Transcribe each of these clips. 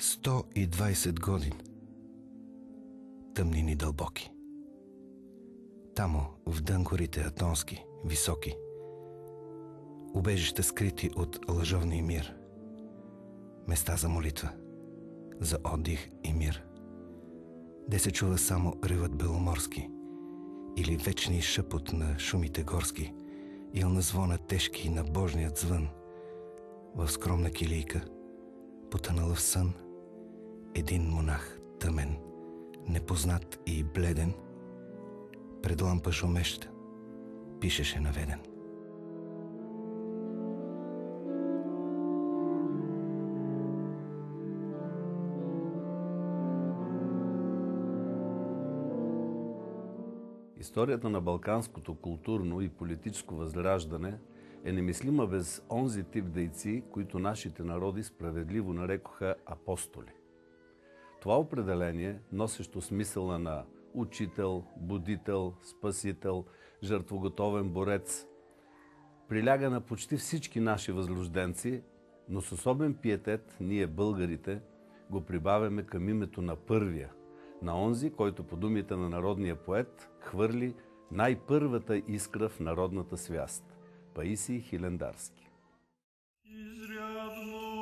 120 години. Тъмнини дълбоки. Тамо, в дън горите атонски, високи. Убежища скрити от лъжовния мир. Места за молитва, за отдих и мир. Де се чува само ревът беломорски или вечни шъпот на шумите горски, ил на звона тежки на божният звън. В скромна килийка, потънала в сън, един монах тъмен, непознат и бледен, пред лампа шумеща, пишеше наведен. Историята на балканското културно и политическо възраждане е немислима без онзи тип дейци, които нашите народи справедливо нарекоха апостоли. Това определение, носещо смисъла на учител, будител, спасител, жертвоготовен борец, приляга на почти всички наши възрожденци, но с особен пиетет ние, българите, го прибавяме към името на първия, на онзи, който по думите на народния поет хвърли най-първата искра в народната свяст – Паисий Хилендарски. Изрядно,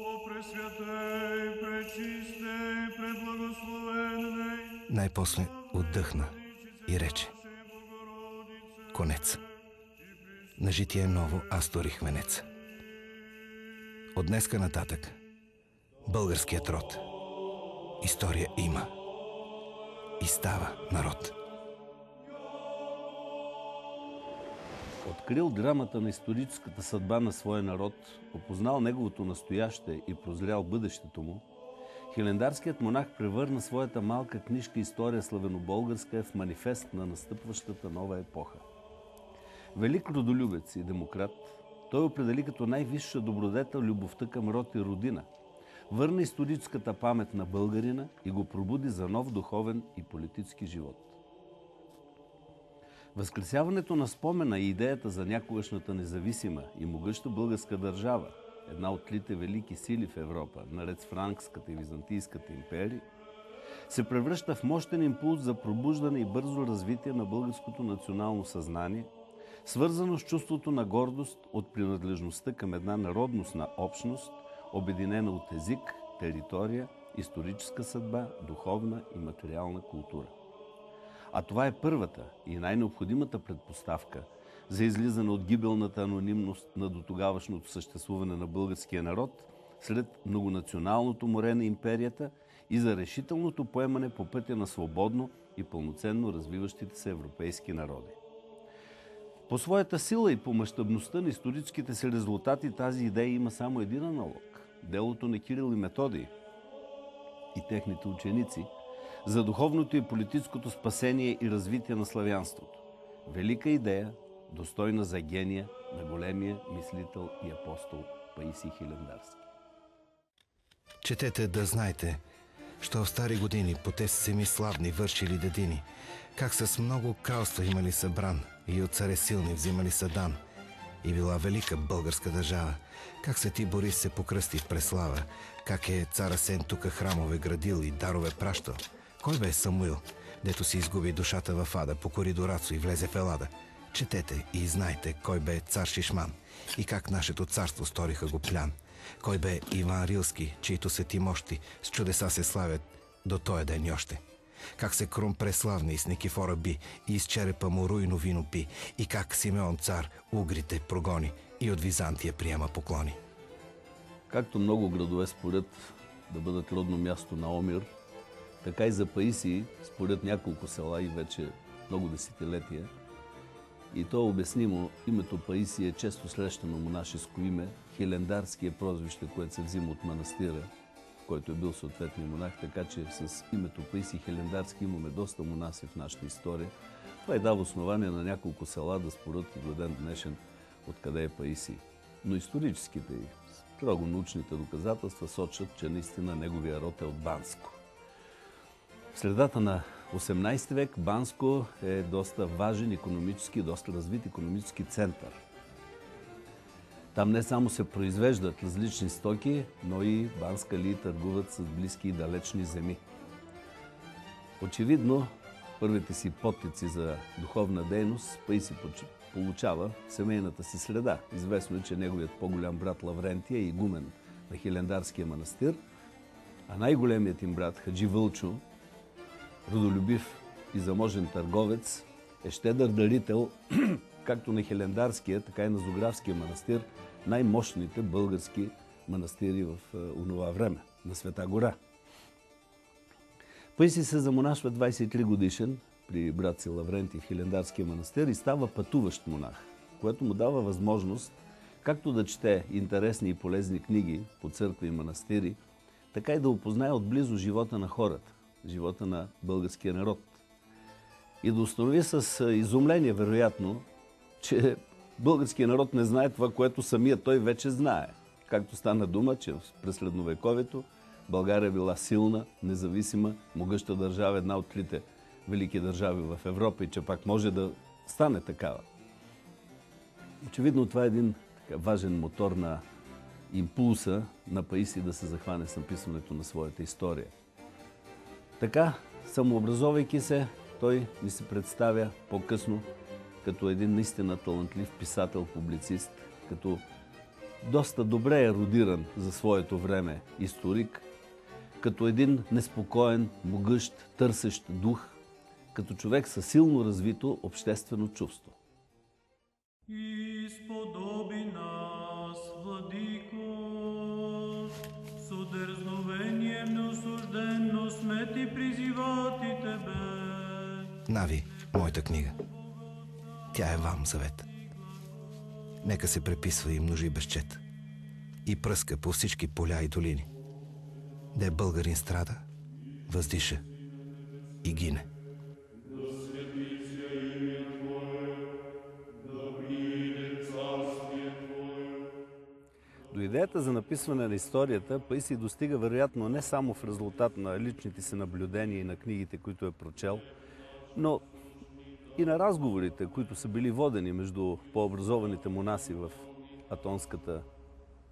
о пресвятей, пречистей, преблагословенней. Най-после отдъхна и рече: конец. На житие ново аз сторих венец. От днеска нататък българският род история има и става народ. Открил драмата на историческата съдба на своя народ, опознал неговото настояще и прозрял бъдещето му, хилендарският монах превърна своята малка книжка «История славено-българска» в манифест на настъпващата нова епоха. Велик родолюбец и демократ, той определи като най-висша добродетел любовта към род и родина, върна историческата памет на българина и го пробуди за нов духовен и политически живот. Възкресяването на спомена и идеята за някогашната независима и могъща българска държава, една от трите велики сили в Европа, наред с Франкската и Византийската империи, се превръща в мощен импулс за пробуждане и бързо развитие на българското национално съзнание, свързано с чувството на гордост от принадлежността към една народностна общност, обединена от език, територия, историческа съдба, духовна и материална култура. А това е първата и най-необходимата предпоставка за излизане от гибелната анонимност на дотогавашното съществуване на българския народ след многонационалното море на империята и за решителното поемане по пътя на свободно и пълноценно развиващите се европейски народи. По своята сила и по мащабността на историческите си резултати тази идея има само един аналог – делото на Кирил и Методий и техните ученици за духовното и политическото спасение и развитие на славянството. Велика идея, достойна за гения на големия мислител и апостол Паисий Хилендарски. Четете да знаете, що в стари години по те семи славни вършили дедини, как с много кралства имали събран и от царе силни взимали са дан, и била велика българска държава, как свети Борис се покръсти в преслава, как е цар Асен тука храмове градил и дарове пращал. Кой бе Самуил, дето си изгуби душата в ада, покори Дорацо и влезе в Елада? Четете и знайте кой бе цар Шишман и как нашето царство сториха го плян. Кой бе Иван Рилски, чието свети мощи с чудеса се славят до тоя ден още. Как се Крум преславни с Никифора би и из черепа му руйно вино пи, и как Симеон цар угрите прогони и от Византия приема поклони. Както много градове според да бъдат родно място на Омир, така и за Паисий, според няколко села и вече много десетилетия. И то обяснимо, името Паисий е често срещано монашеско име, Хилендарски е прозвище, което се взима от манастира, който е бил съответния монах, така че с името Паисий Хилендарски имаме доста монаси в нашата история. Това дава основание на няколко села да спорят и до ден днешен откъде е Паисий. Но историческите и строго научните доказателства сочат, че наистина неговия род е от Банско. В средата на 18 век Банско е доста важен икономически, доста развит икономически център. Там не само се произвеждат различни стоки, но и банскали търгуват с близки и далечни земи. Очевидно, първите си подтици за духовна дейност Паисий получава в семейната си среда. Известно е, че неговият по-голям брат Лаврентий е игумен на Хилендарския манастир, а най-големият им брат Хаджи Вълчо, родолюбив и заможен търговец, е щедър дарител както на Хилендарския, така и на Зографския манастир, най-мощните български манастири в онова време, на Света гора. Паисий се замонашва 23 годишен при брат си Лаврентий в Хилендарския манастир и става пътуващ монах, което му дава възможност както да чете интересни и полезни книги по църкви и манастири, така и да опознае отблизо живота на хората, живота на българския народ. И да установи с изумление, вероятно, че българският народ не знае това, което самия той вече знае. Както стана дума, че през средновековието България била силна, независима, могъща държава, една от трите велики държави в Европа и че пак може да стане такава. Очевидно това е един важен мотор на импулса на Паисий да се захване с написването на своята история. Така, самообразовайки се, той ни се представя по-късно като един наистина талантлив писател, публицист, като доста добре ерудиран за своето време историк, като един неспокоен, могъщ, търсещ дух, като човек със силно развито обществено чувство. Изподоби нас, Владико, с удързновение неосужденно сме ти призивати тебе. Нави, моята книга. Тя е вам завет. Нека се преписва и множи безчет. И пръска по всички поля и долини. Де българин страда, въздиша и гине. До идеята за написване на историята Паисий достига вероятно не само в резултат на личните си наблюдения и на книгите, които е прочел, но и на разговорите, които са били водени между по-образованите монаси в Атонската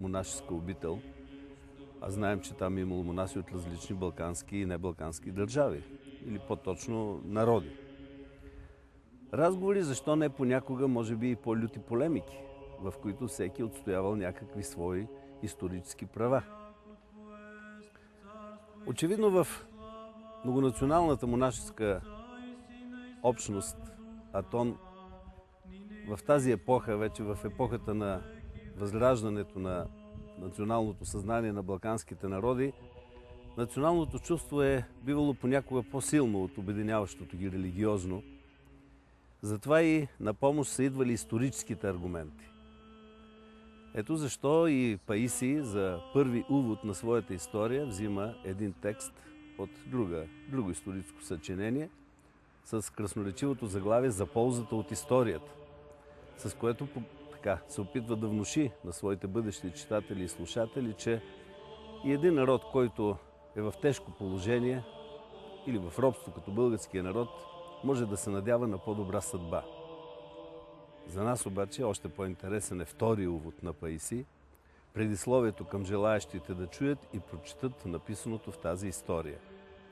монашеска обител. А знаем, че там е имало монаси от различни балкански и небалкански държави, или по-точно народи. Разговори, защо не понякога, може би и по-люти полемики, в които всеки отстоявал някакви свои исторически права. Очевидно в многонационалната монашеска общност Атон в тази епоха, вече в епохата на възраждането на националното съзнание на балканските народи, националното чувство е бивало понякога по-силно от обединяващото ги религиозно. Затова и на помощ са идвали историческите аргументи. Ето защо и Паисий за първи увод на своята история взима един текст от друго историческо съчинение с красноречивото заглавие "За ползата от историята", с което така се опитва да внуши на своите бъдещи читатели и слушатели, че и един народ, който е в тежко положение или в робство като българския народ, може да се надява на по-добра съдба. За нас обаче още по-интересен е втори увод на Паисий, предисловието към желаящите да чуят и прочитат написаното в тази история.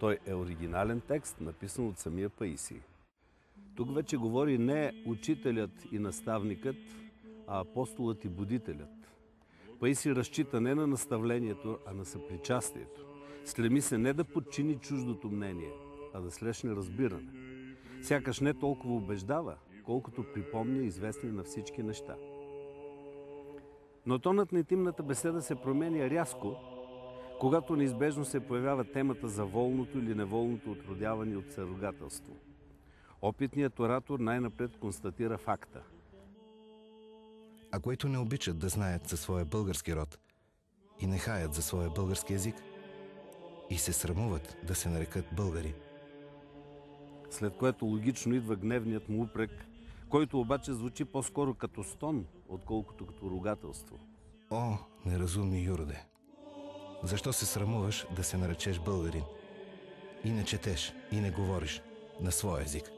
Той е оригинален текст, написан от самия Паисий. Тук вече говори не учителят и наставникът, а апостолът и будителят. Паисий разчита не на наставлението, а на съпричастието. Стреми се не да подчини чуждото мнение, а да срещне разбиране. Сякаш не толкова убеждава, колкото припомня известни на всички неща. Но тонът на интимната беседа се променя рязко, когато неизбежно се появява темата за волното или неволното отродяване от съругателство. Опитният оратор най-напред констатира факта. А които не обичат да знаят за своя български род и не хаят за своя български език и се срамуват да се нарекат българи. След което логично идва гневният му упрек, който обаче звучи по-скоро като стон, отколкото като ругателство. О, неразумни юроде! Защо се срамуваш да се наречеш българин? И не четеш, и не говориш на своя език.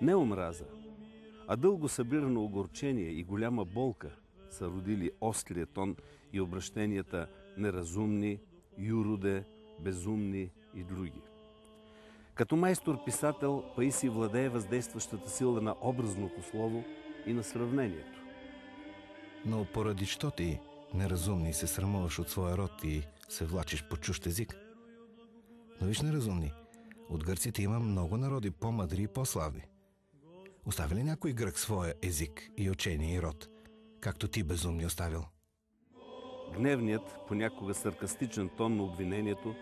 Не омраза, а дълго събирано огорчение и голяма болка са родили острия тон и обращенията неразумни, юроде, безумни и други. Като майстор-писател Паисий владее въздействащата сила на образното слово и на сравнението. Но поради що ти, неразумни, се срамуваш от своя род и се влачиш по чужд език? Но виж, неразумни, от гърците има много народи по-мъдри и по-славни. Остави ли някой грък своя език и учение и род, както ти, безумни, оставил? Гневният, понякога саркастичен тон на обвинението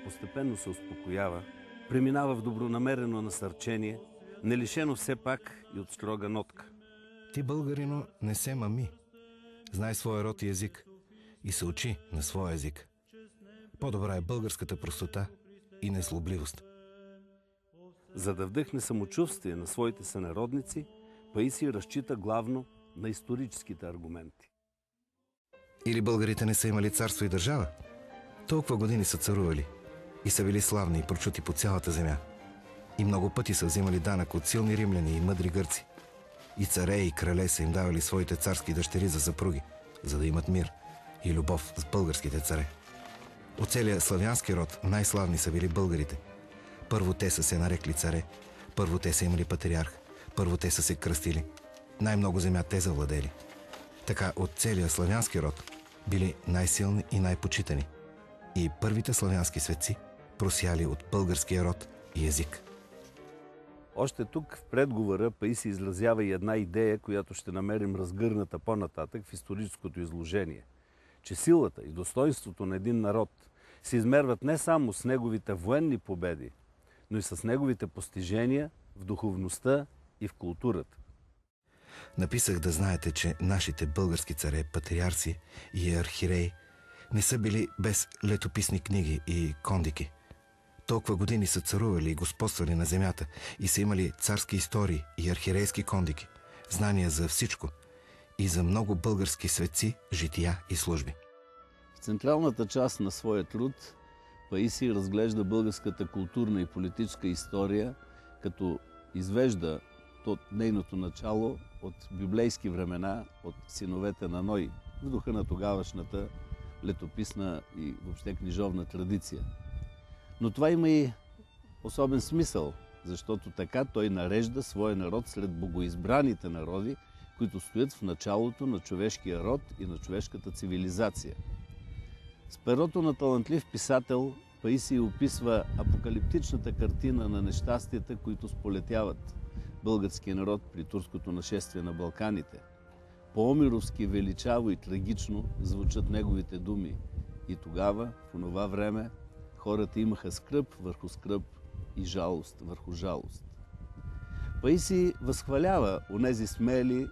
постепенно се успокоява, преминава в добронамерено насърчение, не лишено все пак и от строга нотка. Ти, българино, не се мами. Знай своя род и език и се учи на своя език. По-добра е българската простота и незлобливост. За да вдъхне самочувствие на своите сънародници, Паисий разчита главно на историческите аргументи. Или българите не са имали царство и държава? Толкова години са царували и са били славни и прочути по цялата земя. И много пъти са взимали данък от силни римляни и мъдри гърци. И царе и крале са им давали своите царски дъщери за съпруги, за да имат мир и любов с българските царе. От целия славянски род най-славни са били българите. Първо те са се нарекли царе, първо те са имали патриарх, първо те са се кръстили. Най-много земя те завладели. Така от целия славянски род били най-силни и най-почитани. И първите славянски светци просяли от българския род и език. Още тук в предговора Паисий изразява и една идея, която ще намерим разгърната по-нататък в историческото изложение. Че силата и достоинството на един народ се измерват не само с неговите военни победи, но и с неговите постижения в духовността и в културата. Написах да знаете, че нашите български царе, патриарси и архиереи не са били без летописни книги и кондики. Толкова години са царували и господствали на земята и са имали царски истории и архиерейски кондики, знания за всичко и за много български светци, жития и служби. В централната част на своя труд Паисий разглежда българската културна и политическа история, като извежда от нейното начало от библейски времена, от синовете на Ной, в духа на тогавашната летописна и въобще книжовна традиция. Но това има и особен смисъл, защото така той нарежда своя народ сред богоизбраните народи, които стоят в началото на човешкия род и на човешката цивилизация. С перото на талантлив писател Паисий описва апокалиптичната картина на нещастията, които сполетяват българския народ при турското нашествие на Балканите. По-омировски величаво и трагично звучат неговите думи. И тогава, в онова време, хората имаха скръб върху скръб и жалост върху жалост. Паисий възхвалява онези смели,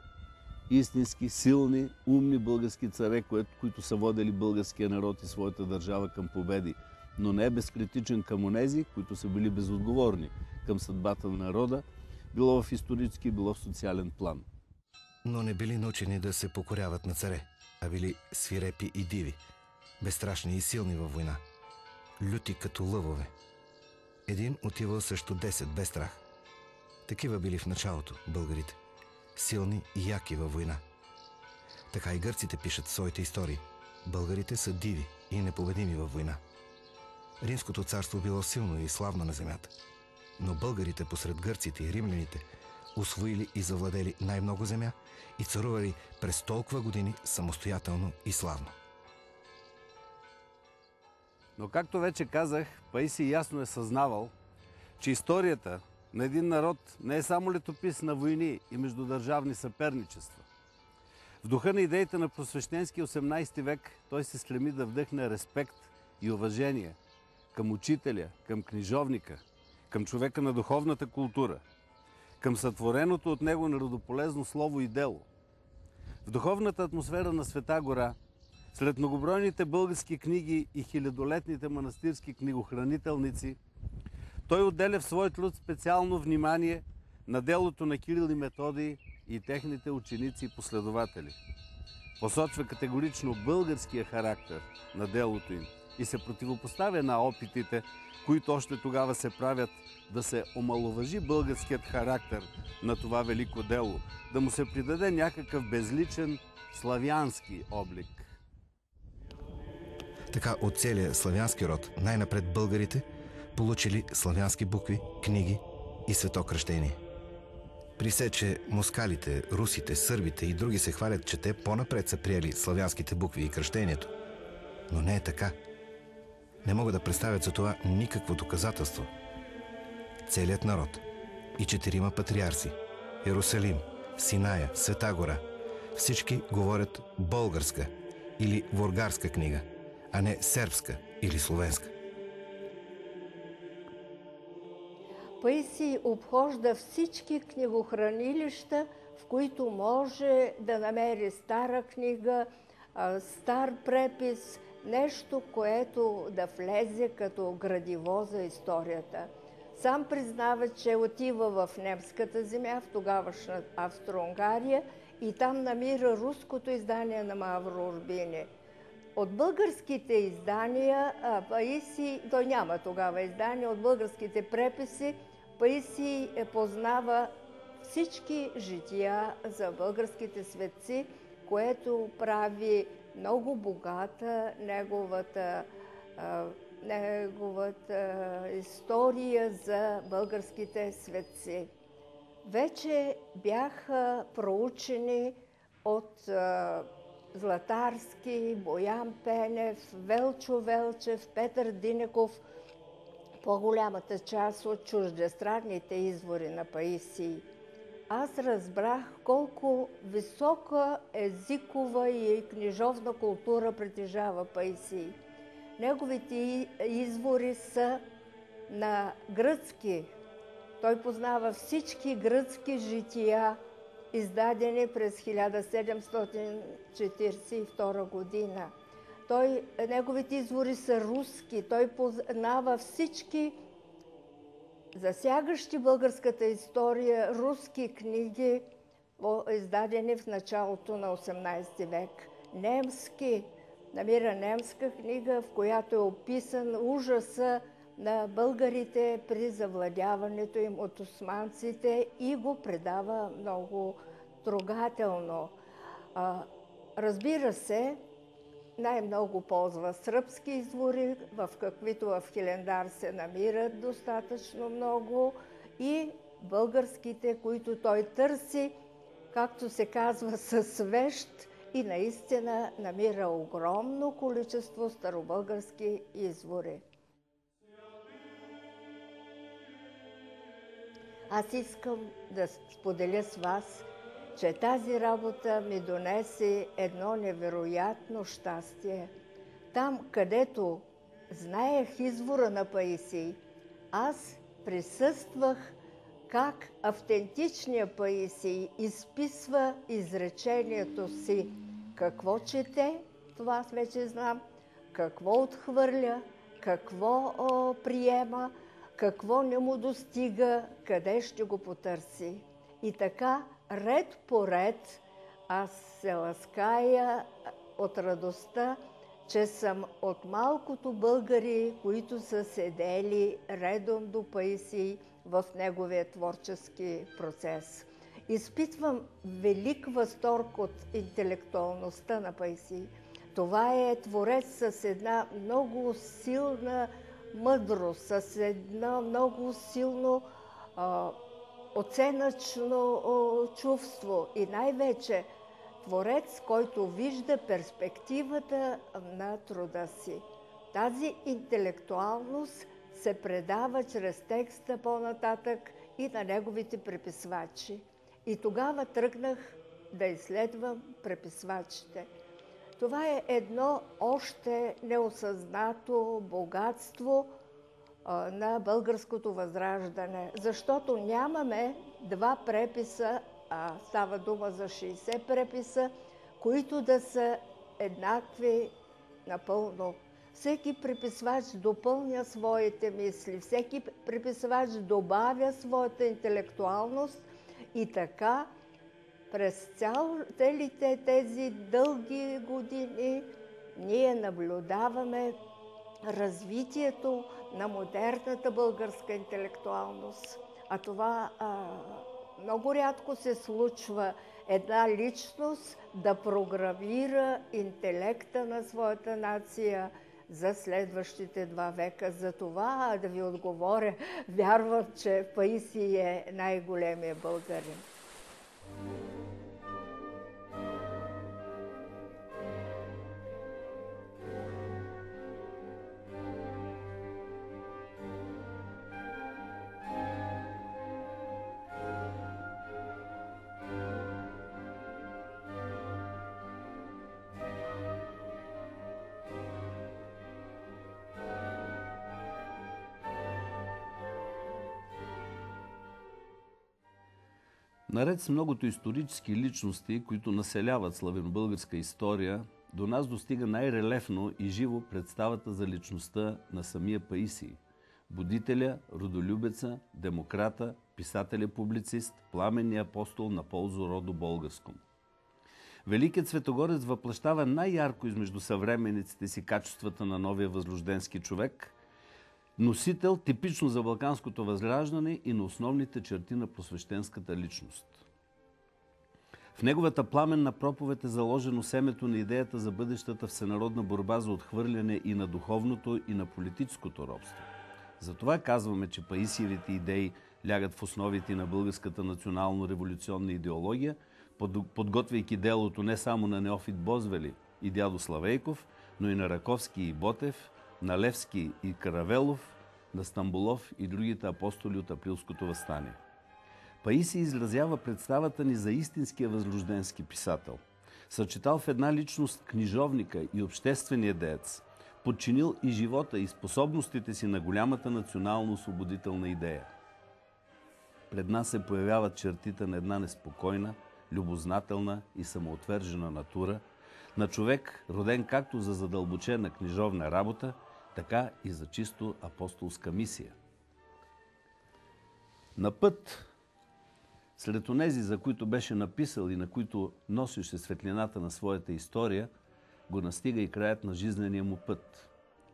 истински, силни, умни български царе, които са водели българския народ и своята държава към победи, но не е безкритичен към онези, които са били безотговорни към съдбата на народа, било в исторически, било в социален план. Но не били научени да се покоряват на царе, а били свирепи и диви, безстрашни и силни във война, люти като лъвове. Един отивал срещу 10 без страх. Такива били в началото българите, силни и яки във война. Така и гърците пишат своите истории. Българите са диви и непобедими във война. Римското царство било силно и славно на земята, но българите посред гърците и римляните усвоили и завладели най-много земя и царували през толкова години самостоятелно и славно. Но както вече казах, Паисий ясно е съзнавал, че историята на един народ не е само летопис на войни и междудържавни съперничества. В духа на идеите на просвещенския 18 век той се стреми да вдъхне респект и уважение към учителя, към книжовника, към човека на духовната култура, към сътвореното от него народополезно слово и дело. В духовната атмосфера на Света гора, сред многобройните български книги и хилядолетните манастирски книгохранителници, той отделя в свой труд специално внимание на делото на Кирил и Методий и техните ученици и последователи. Посочва категорично българския характер на делото им и се противопоставя на опитите, които още тогава се правят да се омаловажи българският характер на това велико дело, да му се придаде някакъв безличен, славянски облик. Така от целия славянски род, най-напред българите, получили славянски букви, книги и светокръщение. При все, че москалите, русите, сърбите и други се хвалят, че те по-напред са приели славянските букви и кръщението. Но не е така. Не могат да представят за това никакво доказателство. Целият народ и 4 патриарси, Иерусалим, Синая, Света гора, всички говорят българска или вургарска книга, а не сърбска или словенска. Паисий обхожда всички книгохранилища, в които може да намери стара книга, стар препис, нещо, което да влезе като градиво за историята. Сам признава, че отива в немската земя, в тогавашна Австро-Унгария, и там намира руското издание на Мавро Урбини. От българските издания, Паисий, той няма тогава издания, от българските преписи, Паисий познава всички жития за българските светци, което прави много богата неговата история за българските светци. Вече бяха проучени от Златарски, Боян Пенев, Велчо Велчев, Петър Динеков, по-голямата част от чуждестранните извори на Паисий. Аз разбрах колко висока езикова и книжовна култура притежава Паисий. Неговите извори са на гръцки. Той познава всички гръцки жития, издадени през 1742 година. Неговите извори са руски. Той познава всички засягащи българската история руски книги, издадени в началото на 18 век. Немски. Намира немска книга, в която е описан ужаса на българите при завладяването им от османците и го предава много трогателно. Разбира се, най-много ползва сръбски извори, в каквито в Хилендар се намират достатъчно много, и българските, които той търси, както се казва, със свещ, и наистина намира огромно количество старобългарски извори. Аз искам да споделя с вас, че тази работа ми донесе едно невероятно щастие. Там, където знаех извора на Паисий, аз присъствах как автентичният Паисий изписва изречението си. Какво чете, това аз вече знам, какво отхвърля, какво приема, какво не му достига, къде ще го потърси. И така, ред по ред, аз се лаская от радостта, че съм от малкото българи, които са седели редом до Паисий в неговия творчески процес. Изпитвам велик възторг от интелектуалността на Паисий. Това е творец с една много силна мъдрост, с едно много силно оценъчно чувство и най-вече творец, който вижда перспективата на труда си. Тази интелектуалност се предава чрез текста по-нататък и на неговите преписвачи. И тогава тръгнах да изследвам преписвачите. Това е едно още неосъзнато богатство на българското възраждане, защото нямаме 2 преписа, а става дума за 60 преписа, които да са еднакви напълно. Всеки преписвач допълня своите мисли, всеки преписвач добавя своята интелектуалност и така през целите тези дълги години ние наблюдаваме развитието на модерната българска интелектуалност. А това много рядко се случва. една личност да програмира интелекта на своята нация за следващите 2 века. За това, да ви отговоря, вярвам, че Паисий е най-големия българин. Наред с многото исторически личности, които населяват славянобългарска история, до нас достига най-релефно и живо представата за личността на самия Паисий. Будителя, родолюбеца, демократа, писателя-публицист, пламенния апостол на ползу родо българском. Великият светогорец въплащава най-ярко измежду съвременниците си качествата на новия възрожденски човек, носител типично за балканското възраждане и на основните черти на просвещенската личност. В неговата пламенна проповед е заложено семето на идеята за бъдещата всенародна борба за отхвърляне и на духовното, и на политическото робство. Затова казваме, че Паисиевите идеи лягат в основите на българската национално-революционна идеология, подготвяйки делото не само на Неофит Бозвели и дядо Славейков, но и на Раковски и Ботев, на Левски и Каравелов, на Стамболов и другите апостоли от априлското въстание. Паисий изразява представата ни за истинския възрожденски писател. Съчетал в една личност книжовника и обществения деец, подчинил и живота и способностите си на голямата национално-освободителна идея. Пред нас се появяват чертите на една неспокойна, любознателна и самоотвержена натура, на човек, роден както за задълбочена книжовна работа, така и за чисто апостолска мисия. На път, след онези, за които беше написал и на които носеше светлината на своята история, го настига и краят на жизнения му път.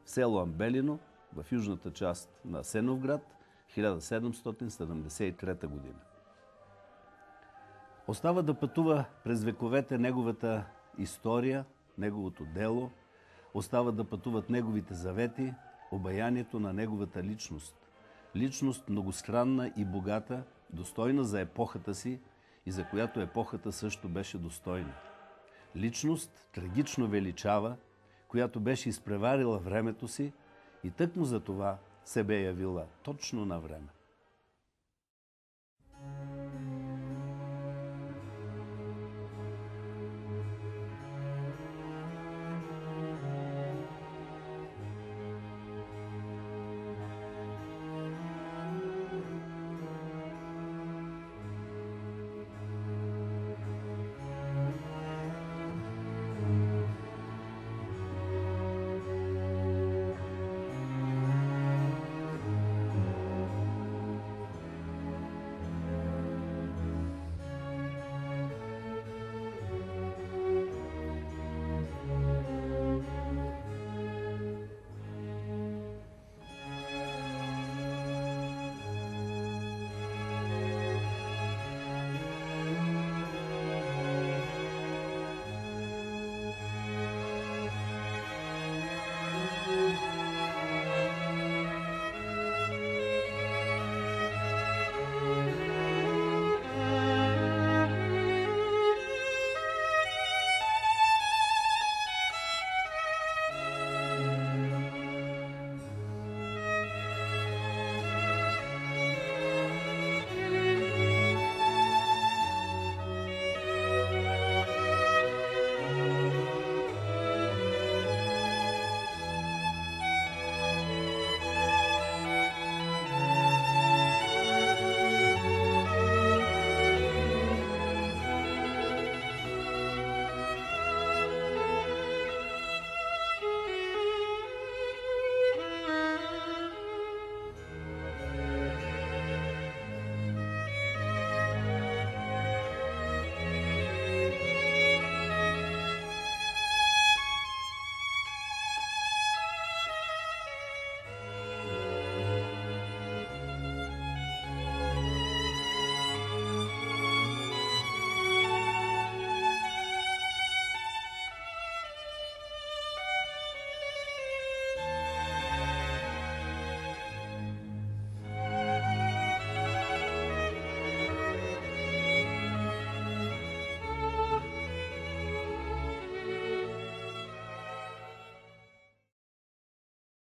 В село Амбелино, в южната част на Асеновград, 1773 година. Остава да пътува през вековете неговата история, неговото дело, остава да пътуват неговите завети, обаянието на неговата личност. Личност многостранна и богата, достойна за епохата си и за която епохата също беше достойна. Личност трагично величава, която беше изпреварила времето си и тъкмо за това се бе явила точно на време.